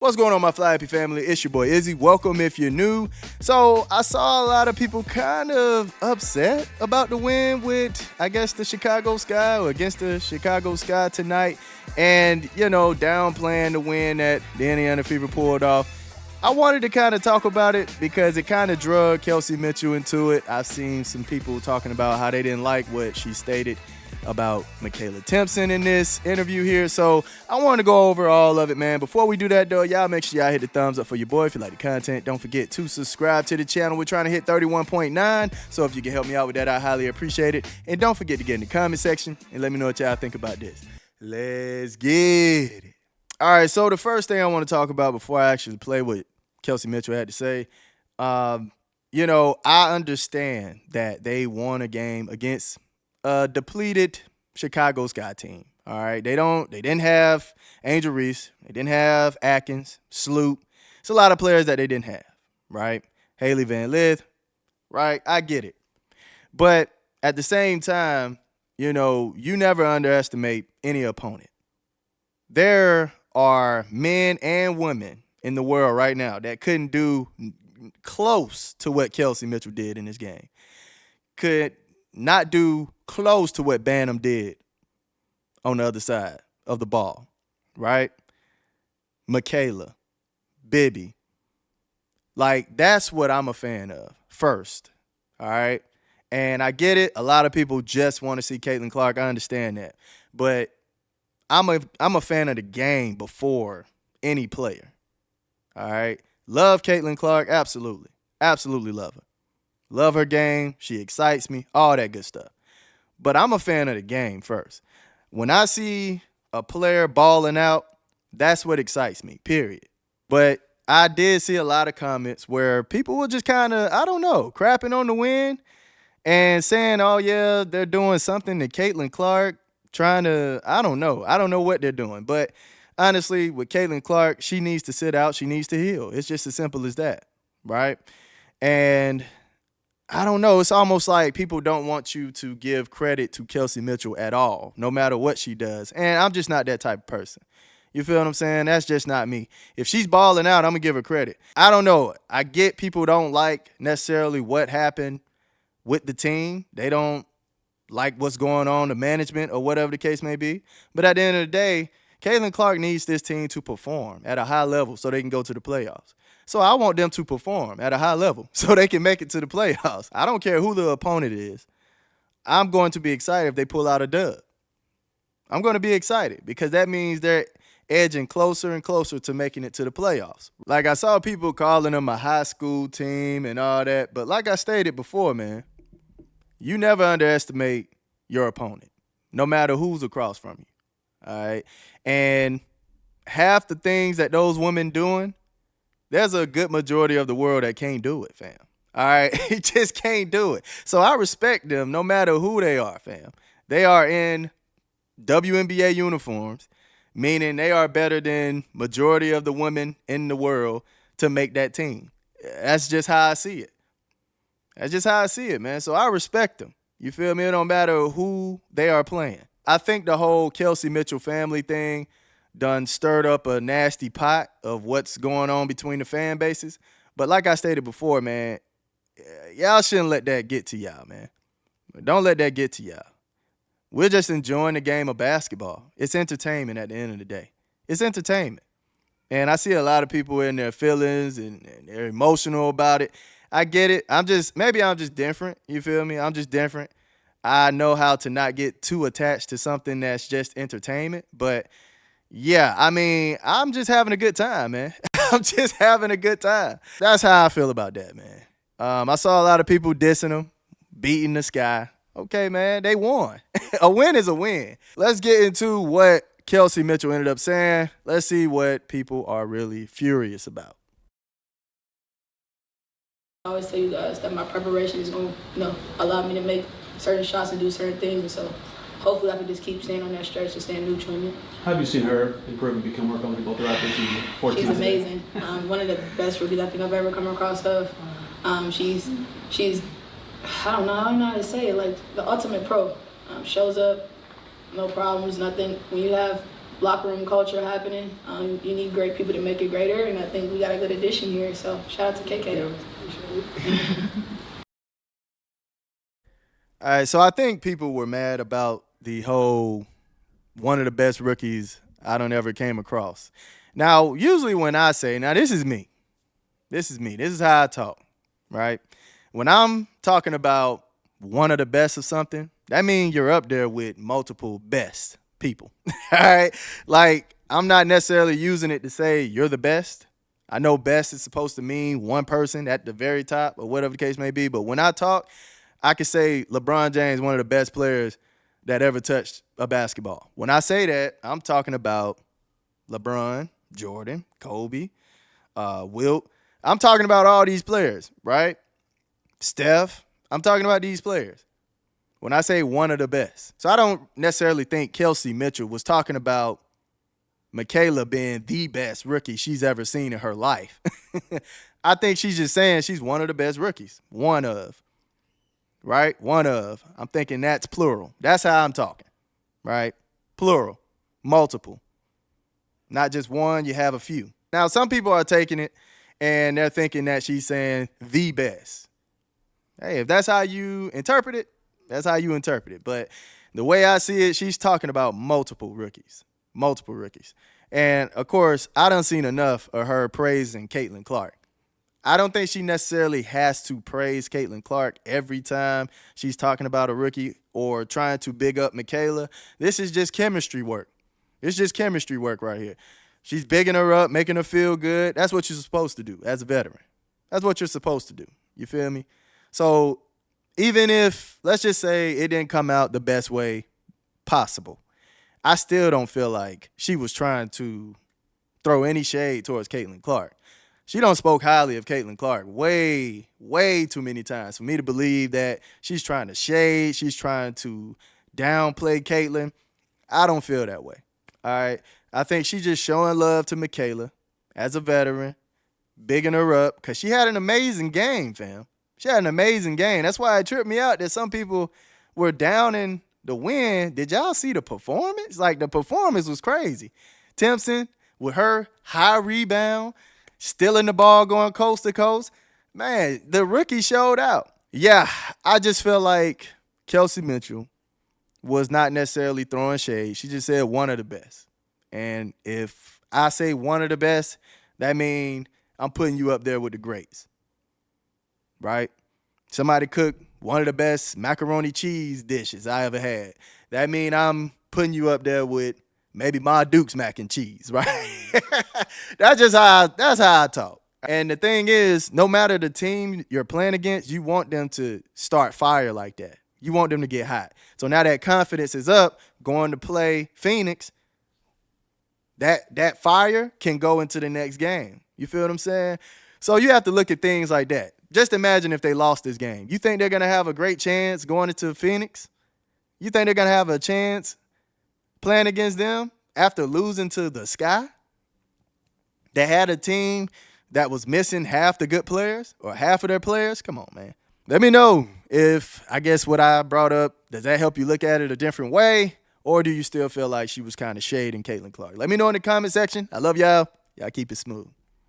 What's going on, my Fly Happy family? It's your boy Izzy. Welcome if you're new. So I saw a lot of people kind of upset about the win with, I guess, the Chicago Sky or against the Chicago Sky tonight. And, downplaying the win that the Indiana Fever pulled off. I wanted to kind of talk about it because it kind of drug Kelsey Mitchell into it. I've seen some people talking about how they didn't like what she stated about Makayla in this interview here. So I want to go over all of it, man. Before we do that, though, y'all make sure y'all hit the thumbs up for your boy if you like the content. Don't forget to subscribe to the channel. We're trying to hit 31.9. So if you can help me out with that, I highly appreciate it. And don't forget to get in the comment section and let me know what y'all think about this. Let's get it. All right, so the first thing I want to talk about before I actually play what Kelsey Mitchell had to say, I understand that they won a game against a depleted Chicago Sky team. All right. They didn't have Angel Reese. They didn't have Atkins, Sloop. It's a lot of players that they didn't have, right? Haley Van Lith, right? I get it. But at the same time, you never underestimate any opponent. There are men and women in the world right now that couldn't do close to what Kelsey Mitchell did in this game. Could not do close to what Banham did on the other side of the ball, right? Makayla, Bibby. Like, that's what I'm a fan of first, all right? And I get it. A lot of people just want to see Caitlin Clark. I understand that. But I'm a fan of the game before any player, all right? Love Caitlin Clark, absolutely. Absolutely love her. Love her game. She excites me, all that good stuff. But I'm a fan of the game first. When I see a player balling out, that's what excites me, period. But I did see a lot of comments where people were just kind of, crapping on the win and saying, oh, yeah, they're doing something to Caitlin Clark, I don't know what they're doing. But honestly, with Caitlin Clark, she needs to sit out. She needs to heal. It's just as simple as that, right? And I don't know. It's almost like people don't want you to give credit to Kelsey Mitchell at all, no matter what she does. And I'm just not that type of person. You feel what I'm saying? That's just not me. If she's balling out, I'm going to give her credit. I don't know. I get people don't like necessarily what happened with the team. They don't like what's going on, the management or whatever the case may be. But at the end of the day, Caitlin Clark needs this team to perform at a high level so they can go to the playoffs. So I want them to perform at a high level so they can make it to the playoffs. I don't care who the opponent is. I'm going to be excited if they pull out a dub. I'm going to be excited because that means they're edging closer and closer to making it to the playoffs. Like, I saw people calling them a high school team and all that. But like I stated before, man, you never underestimate your opponent, no matter who's across from you. All right? And half the things that those women doing, there's a good majority of the world that can't do it, fam. All right? He just can't do it. So I respect them no matter who they are, fam. They are in WNBA uniforms, meaning they are better than majority of the women in the world to make that team. That's just how I see it. That's just how I see it, man. So I respect them. You feel me? It don't matter who they are playing. I think the whole Kelsey Mitchell family thing done stirred up a nasty pot of what's going on between the fan bases. But like I stated before, man, y'all shouldn't let that get to y'all, man. Don't let that get to y'all. We're just enjoying the game of basketball. It's entertainment at the end of the day. It's entertainment. And I see a lot of people in their feelings and they're emotional about it. I get it. Maybe I'm just different. You feel me? I'm just different. I know how to not get too attached to something that's just entertainment. But yeah, I mean, I'm just having a good time, man. I'm just having a good time. That's how I feel about that, man. I saw a lot of people dissing them, beating the Sky. Okay, man, they won. A win is a win. Let's get into what Kelsey Mitchell ended up saying. Let's see what people are really furious about. I always tell you guys that my preparation is going to, allow me to make certain shots and do certain things. And so hopefully I can just keep staying on that stretch and staying neutral in it. How have you seen her improve and become more comfortable throughout the season? She's amazing. One of the best rookies I think I've ever come across of. She's I don't know how to say it, like the ultimate pro. Shows up, no problems, nothing. When you have locker room culture happening. You need great people to make it greater, and I think we got a good addition here. So shout out to KK. All right, so I think people were mad about the whole one of the best rookies I don't ever came across. Now, usually when I say, now this is me. This is how I talk, right? When I'm talking about one of the best of something, that means you're up there with multiple best people. All right? Like, I'm not necessarily using it to say you're the best. I know best is supposed to mean one person at the very top or whatever the case may be. But when I talk, I could say LeBron James, one of the best players that ever touched a basketball. When I say that, I'm talking about LeBron, Jordan, Kobe, Wilt. I'm talking about all these players, right? Steph. I'm talking about these players. When I say one of the best. So I don't necessarily think Kelsey Mitchell was talking about Makayla being the best rookie she's ever seen in her life. I think she's just saying she's one of the best rookies. One of. Right? One of. I'm thinking that's plural. That's how I'm talking. Right? Plural. Multiple. Not just one, you have a few. Now, some people are taking it and they're thinking that she's saying the best. Hey, if that's how you interpret it, that's how you interpret it. But the way I see it, she's talking about multiple rookies. Multiple rookies. And, of course, I done seen enough of her praising Caitlin Clark. I don't think she necessarily has to praise Caitlin Clark every time she's talking about a rookie or trying to big up Makayla. This is just chemistry work. It's just chemistry work right here. She's bigging her up, making her feel good. That's what you're supposed to do as a veteran. That's what you're supposed to do. You feel me? So even if, let's just say it didn't come out the best way possible, I still don't feel like she was trying to throw any shade towards Caitlin Clark. She don't spoke highly of Caitlin Clark way, way too many times for me to believe that she's trying to shade, she's trying to downplay Caitlin. I don't feel that way. All right. I think she's just showing love to Makayla as a veteran, bigging her up, because she had an amazing game, fam. She had an amazing game. That's why it tripped me out that some people were down in the win. Did y'all see the performance? Like, the performance was crazy. Timpson with her high rebound, stealing the ball, going coast to coast. Man, the rookie showed out. Yeah, I just feel like Kelsey Mitchell was not necessarily throwing shade. She just said one of the best. And if I say one of the best, that means I'm putting you up there with the greats. Right? Somebody cooked one of the best macaroni cheese dishes I ever had. That means I'm putting you up there with maybe Ma Duke's mac and cheese, right? That's how I talk. And the thing is, no matter the team you're playing against, you want them to start fire like that. You want them to get hot. So now that confidence is up, going to play Phoenix, that fire can go into the next game. You feel what I'm saying? So you have to look at things like that. Just imagine if they lost this game. You think they're going to have a great chance going into Phoenix? You think they're going to have a chance playing against them after losing to the Sky? They had a team that was missing half the good players or half of their players? Come on, man. Let me know if, I guess, what I brought up, does that help you look at it a different way? Or do you still feel like she was kind of shading Caitlin Clark? Let me know in the comment section. I love y'all. Y'all keep it smooth.